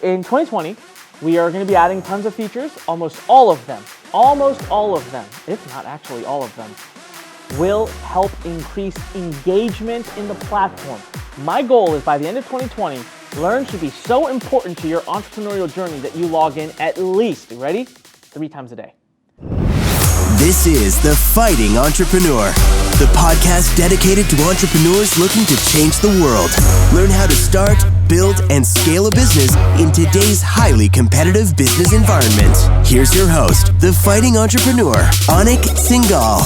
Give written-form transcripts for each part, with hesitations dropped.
In 2020, we are going to be adding tons of features. Almost all of them, if not actually all of them, will help increase engagement in the platform. My goal is by the end of 2020, Lurn should be so important to your entrepreneurial journey that you log in at least, ready? 3 times a day. This is The Fighting Entrepreneur, the podcast dedicated to entrepreneurs looking to change the world. Learn how to start, build, and scale a business in today's highly competitive business environment. Here's your host, The Fighting Entrepreneur, Anik Singal.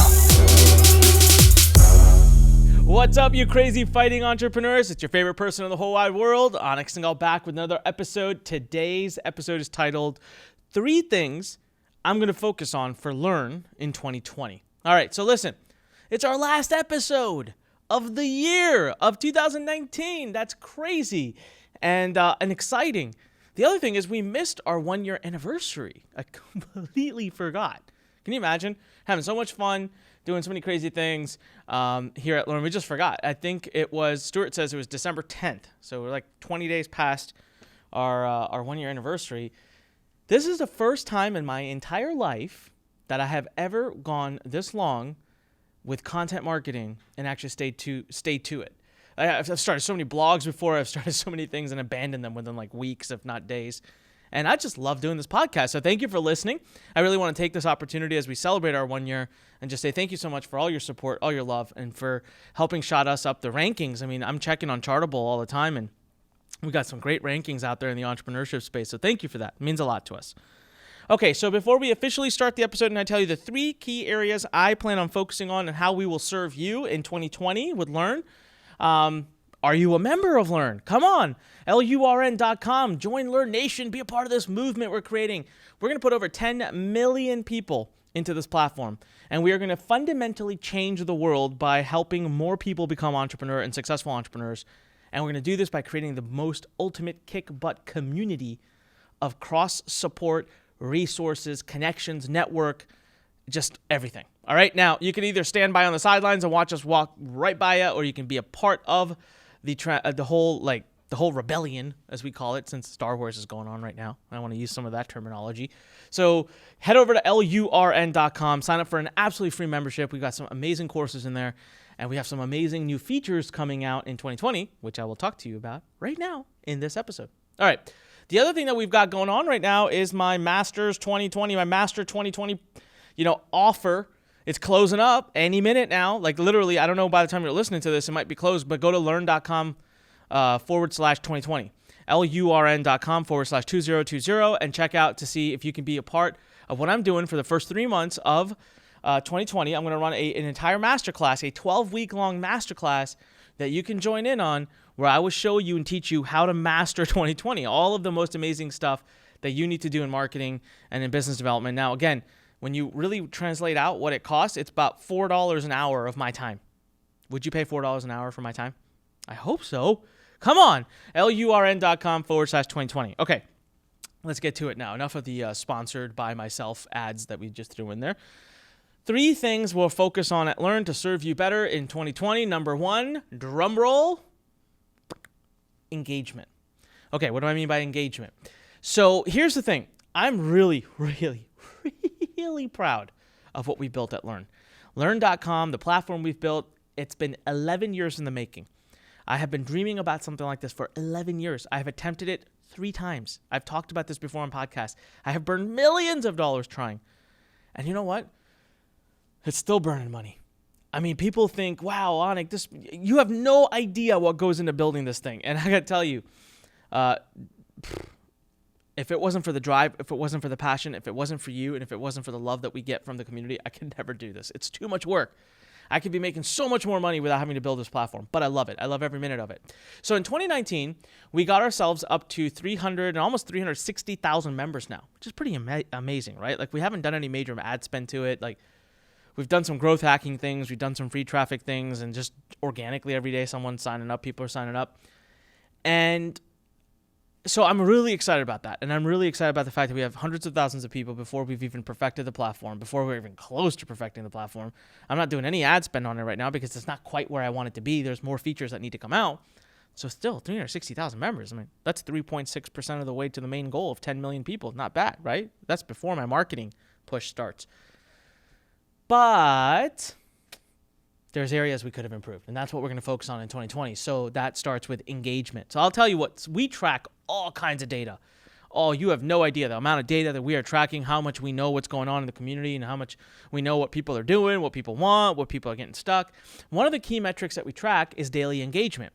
What's up, you crazy fighting entrepreneurs? It's your favorite person in the whole wide world, Anik Singal, back with another episode. Today's episode is titled 3 Things I'm going to Focus on for Lurn in 2020. All right, so listen, it's our last episode of the year of 2019. That's crazy and exciting. The other thing is we missed our 1-year anniversary. I completely forgot. Can you imagine having so much fun, doing so many crazy things here at Lurn? We just forgot. I think it was, Stuart says it was December 10th. So we're like 20 days past our 1-year anniversary. This is the first time in my entire life that I have ever gone this long with content marketing and actually stayed to it. I've started so many blogs before. I've started so many things and abandoned them within like weeks, if not days. And I just love doing this podcast. So thank you for listening. I really want to take this opportunity as we celebrate our 1 year and just say thank you so much for all your support, all your love, and for helping shot us up the rankings. I mean, I'm checking on Chartable all the time, and we got some great rankings out there in the entrepreneurship space. So thank you for that. It means a lot to us. Okay, so before we officially start the episode and I tell you the 3 key areas I plan on focusing on and how we will serve you in 2020 with Lurn. Are you a member of Lurn? Come on, LURN.com. Join Lurn Nation. Be a part of this movement we're creating. We're going to put over 10 million people into this platform, and we are going to fundamentally change the world by helping more people become entrepreneurs and successful entrepreneurs. And we're going to do this by creating the most ultimate kick-butt community of cross-support, resources, connections, network, just everything. All right? Now, you can either stand by on the sidelines and watch us walk right by you, or you can be a part of the whole rebellion, as we call it, since Star Wars is going on right now. I want to use some of that terminology. So head over to LURN.com, sign up for an absolutely free membership. We've got some amazing courses in there. And we have some amazing new features coming out in 2020, which I will talk to you about right now in this episode. All right. The other thing that we've got going on right now is my Master 2020 offer. It's closing up any minute now. Like literally, I don't know by the time you're listening to this, it might be closed, but go to lurn.com /2020. LURN.com /2020 and check out to see if you can be a part of what I'm doing for the first 3 months of 2020. I'm going to run an entire masterclass, a 12-week-long masterclass that you can join in on, where I will show you and teach you how to master 2020, all of the most amazing stuff that you need to do in marketing and in business development. Now, again, when you really translate out what it costs, it's about $4 an hour of my time. Would you pay $4 an hour for my time? I hope so. Come on, LURN.com /2020. Okay, let's get to it now. Enough of the sponsored by myself ads that we just threw in there. 3 things we'll focus on at Lurn to serve you better in 2020. Number 1, drum roll, engagement. Okay, what do I mean by engagement? So here's the thing. I'm really proud of what we built at Lurn. Lurn.com, the platform we've built, it's been 11 years in the making. I have been dreaming about something like this for 11 years. I have attempted it 3 times. I've talked about this before on podcasts. I have burned millions of dollars trying. And you know what? It's still burning money. I mean, people think, wow, Anik, you have no idea what goes into building this thing. And I got to tell you, if it wasn't for the drive, if it wasn't for the passion, if it wasn't for you, and if it wasn't for the love that we get from the community, I could never do this. It's too much work. I could be making so much more money without having to build this platform, but I love it. I love every minute of it. So in 2019, we got ourselves up to 300 and almost 360,000 members now, which is pretty amazing, right? Like we haven't done any major ad spend to it. Like we've done some growth hacking things. We've done some free traffic things, and just organically every day someone's signing up. People are signing up. And so I'm really excited about that. And I'm really excited about the fact that we have hundreds of thousands of people before we've even perfected the platform, before we're even close to perfecting the platform. I'm not doing any ad spend on it right now because it's not quite where I want it to be. There's more features that need to come out. So still 360,000 members. I mean, that's 3.6% of the way to the main goal of 10 million people. Not bad, right? That's before my marketing push starts. But there's areas we could have improved, and that's what we're going to focus on in 2020. So that starts with engagement. So I'll tell you what, we track all kinds of data. Oh, you have no idea the amount of data that we are tracking, how much we know what's going on in the community, and how much we know what people are doing, what people want, what people are getting stuck. One of the key metrics that we track is daily engagement.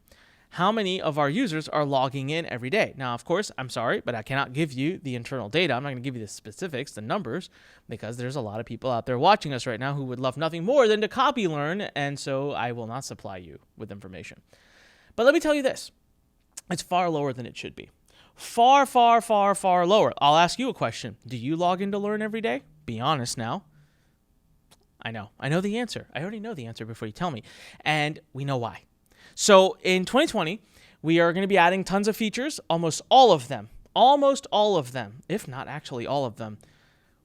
How many of our users are logging in every day? Now, of course, I'm sorry, but I cannot give you the internal data. I'm not going to give you the specifics, the numbers, because there's a lot of people out there watching us right now who would love nothing more than to copy Lurn, and so I will not supply you with information. But let me tell you this. It's far lower than it should be. Far, far, far, far lower. I'll ask you a question. Do you log into Lurn every day? Be honest now. I know the answer. I already know the answer before you tell me, and we know why. So in 2020, we are going to be adding tons of features. Almost all of them, if not actually all of them,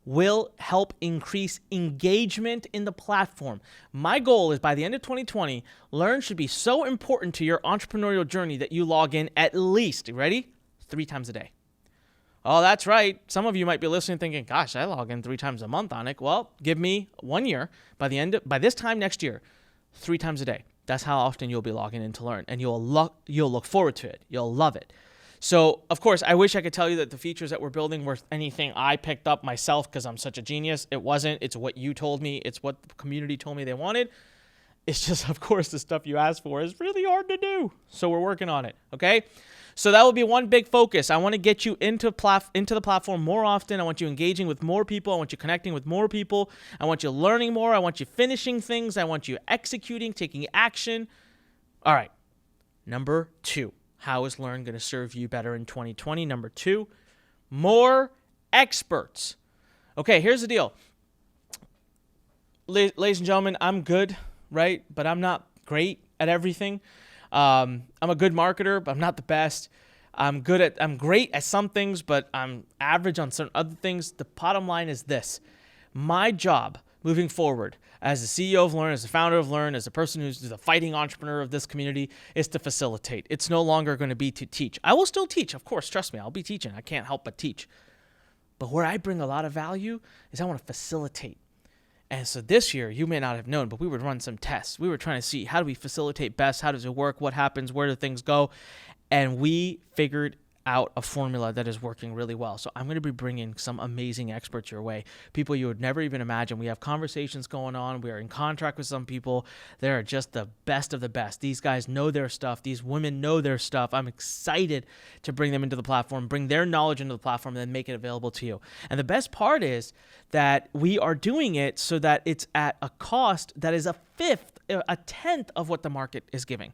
will help increase engagement in the platform. My goal is by the end of 2020, Lurn should be so important to your entrepreneurial journey that you log in at least, ready? 3 times a day. Oh, that's right. Some of you might be listening thinking, gosh, I log in 3 times a month, Anik. Well, give me 1 year. By this time next year, 3 times a day. That's how often you'll be logging in to Lurn, and you'll look forward to it. You'll love it. So, of course, I wish I could tell you that the features that we're building were anything I picked up myself because I'm such a genius. It wasn't. It's what you told me. It's what the community told me they wanted. It's just, of course, the stuff you asked for is really hard to do. So we're working on it, okay? So that will be one big focus. I want to get you into the platform more often. I want you engaging with more people. I want you connecting with more people. I want you learning more. I want you finishing things. I want you executing, taking action. All right. Number 2. How is Lurn going to serve you better in 2020? Number 2, more experts. Okay, here's the deal. Ladies and gentlemen, I'm good, right? But I'm not great at everything. I'm a good marketer, but I'm not the best. I'm great at some things, but I'm average on certain other things. The bottom line is this. My job moving forward as the CEO of Lurn, as the founder of Lurn, as the person who's the fighting entrepreneur of this community is to facilitate. It's no longer going to be to teach. I will still teach, of course. Trust me, I'll be teaching. I can't help but teach. But where I bring a lot of value is I want to facilitate. And so this year, you may not have known, but we would run some tests. We were trying to see how do we facilitate best? How does it work? What happens? Where do things go? And we figured out a formula that is working really well. So I'm going to be bringing some amazing experts your way, people you would never even imagine. We have conversations going on. We are in contract with some people. They're just the best of the best. These guys know their stuff. These women know their stuff. I'm excited to bring them into the platform, bring their knowledge into the platform, and then make it available to you. And the best part is that we are doing it so that it's at a cost that is a tenth of what the market is giving.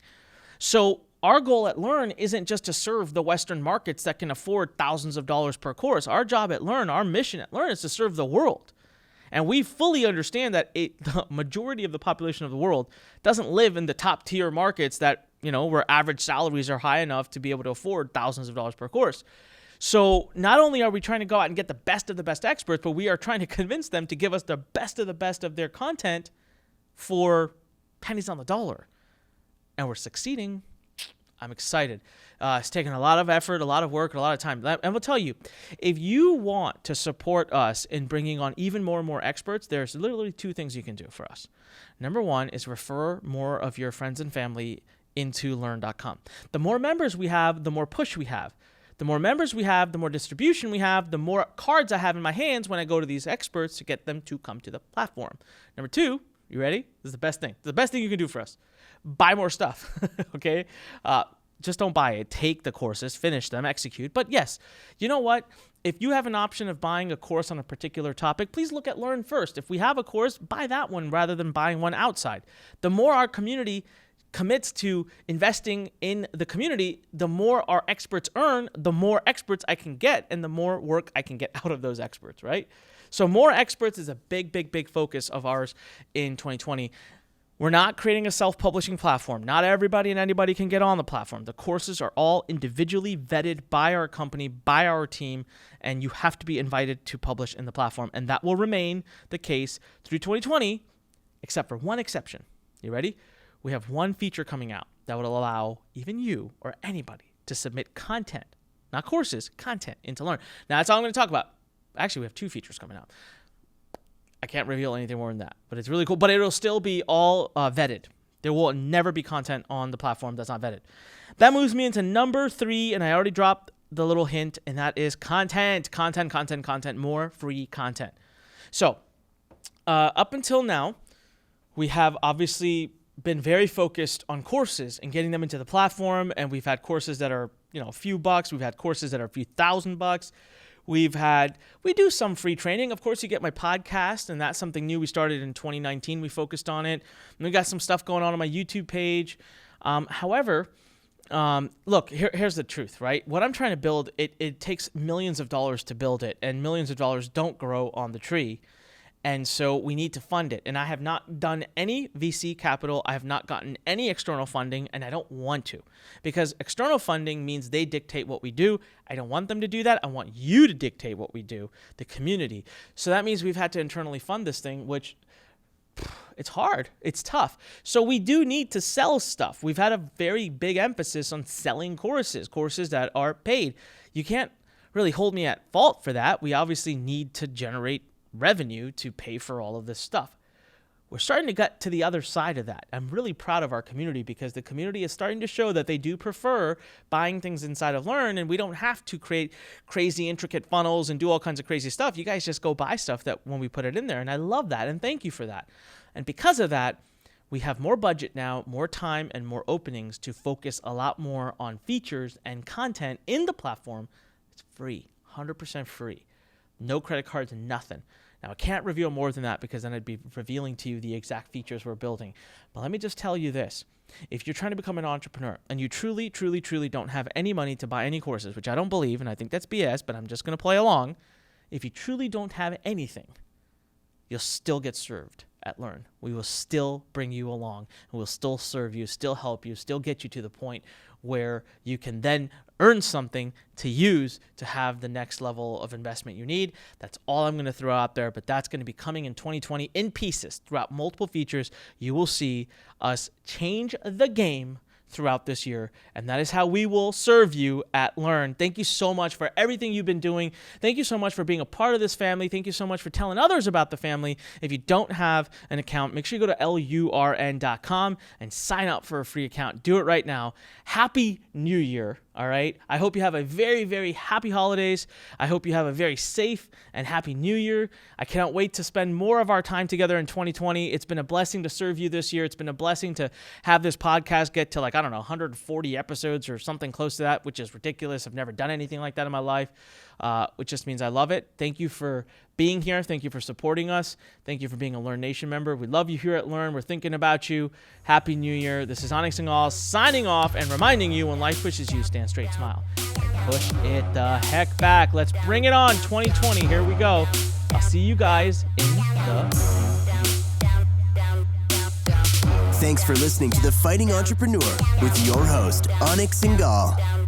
So our goal at Lurn isn't just to serve the Western markets that can afford thousands of dollars per course. Our job at Lurn, our mission at Lurn is to serve the world. And we fully understand that the majority of the population of the world doesn't live in the top tier markets that, where average salaries are high enough to be able to afford thousands of dollars per course. So not only are we trying to go out and get the best of the best experts, but we are trying to convince them to give us the best of their content for pennies on the dollar. And we're succeeding. I'm excited. It's taken a lot of effort, a lot of work, and a lot of time. And we'll tell you, if you want to support us in bringing on even more and more experts, there's literally 2 things you can do for us. Number 1 is refer more of your friends and family into Lurn.com. The more members we have, the more push we have. The more members we have, the more distribution we have, the more cards I have in my hands when I go to these experts to get them to come to the platform. Number 2, you ready? This is the best thing. This is the best thing you can do for us. Buy more stuff, okay? Just don't buy it. Take the courses, finish them, execute. But yes, you know what? If you have an option of buying a course on a particular topic, please look at Lurn first. If we have a course, buy that one rather than buying one outside. The more our community commits to investing in the community, the more our experts earn, the more experts I can get, and the more work I can get out of those experts, right? So more experts is a big, big, big focus of ours in 2020. We're not creating a self-publishing platform. Not everybody and anybody can get on the platform. The courses are all individually vetted by our company, by our team, and you have to be invited to publish in the platform. And that will remain the case through 2020, except for one exception. You ready? we have one feature coming out that would allow even you or anybody to submit content, not courses, content into Lurn. Now, that's all I'm going to talk about. Actually, we have 2 features coming out. I can't reveal anything more than that, but it's really cool. But it'll still be all vetted. There will never be content on the platform that's not vetted. That moves me into number 3, and I already dropped the little hint, and that is content, more free content. So up until now, we have obviously been very focused on courses and getting them into the platform, and we've had courses that are a few bucks. We've had courses that are a few $1,000. We do some free training. Of course, you get my podcast, and that's something new we started in 2019. We focused on it. And we got some stuff going on my YouTube page. However, look, here's the truth, right? What I'm trying to build, it takes millions of dollars to build it, and millions of dollars don't grow on the tree. And so we need to fund it. And I have not done any VC capital. I have not gotten any external funding, and I don't want to. Because external funding means they dictate what we do. I don't want them to do that. I want you to dictate what we do, the community. So that means we've had to internally fund this thing, which it's hard. It's tough. So we do need to sell stuff. We've had a very big emphasis on selling courses that are paid. You can't really hold me at fault for that. We obviously need to generate revenue to pay for all of this stuff. We're starting to get to the other side of that. I'm really proud of our community because the community is starting to show that they do prefer buying things inside of Lurn, and we don't have to create crazy intricate funnels and do all kinds of crazy stuff. You guys just go buy stuff that when we put it in there, and I love that, and thank you for that. And because of that, we have more budget now, more time, and more openings to focus a lot more on features and content in the platform. It's free, 100% free. No credit cards, nothing. Now, I can't reveal more than that because then I'd be revealing to you the exact features we're building. But let me just tell you this. If you're trying to become an entrepreneur and you truly don't have any money to buy any courses, which I don't believe, and I think that's BS, but I'm just going to play along. If you truly don't have anything, you'll still get served at Lurn. We will still bring you along, and we'll still serve you, still help you, still get you to the point where you can then earn something to use to have the next level of investment you need. That's all I'm going to throw out there, but that's going to be coming in 2020 in pieces throughout multiple features. You will see us change the game throughout this year, and that is how we will serve you at Lurn. Thank you so much for everything you've been doing. Thank you so much for being a part of this family. Thank you so much for telling others about the family. If you don't have an account, make sure you go to lurn.com and sign up for a free account. Do it right now. Happy New Year, all right? I hope you have a very, very happy holidays. I hope you have a very safe and happy New Year. I cannot wait to spend more of our time together in 2020. It's been a blessing to serve you this year. It's been a blessing to have this podcast get to 140 episodes or something close to that, which is ridiculous. I've never done anything like that in my life, which just means I love it. Thank you for being here. Thank you for supporting us. Thank you for being a Lurn Nation member. We love you here at Lurn. We're thinking about you. Happy New Year. This is Anik Singal signing off and reminding you when life pushes you, stand straight, smile, and push it the heck back. Let's bring it on 2020. Here we go. I'll see you guys in the Thanks for listening to The Fighting Entrepreneur with your host, Anik Singal.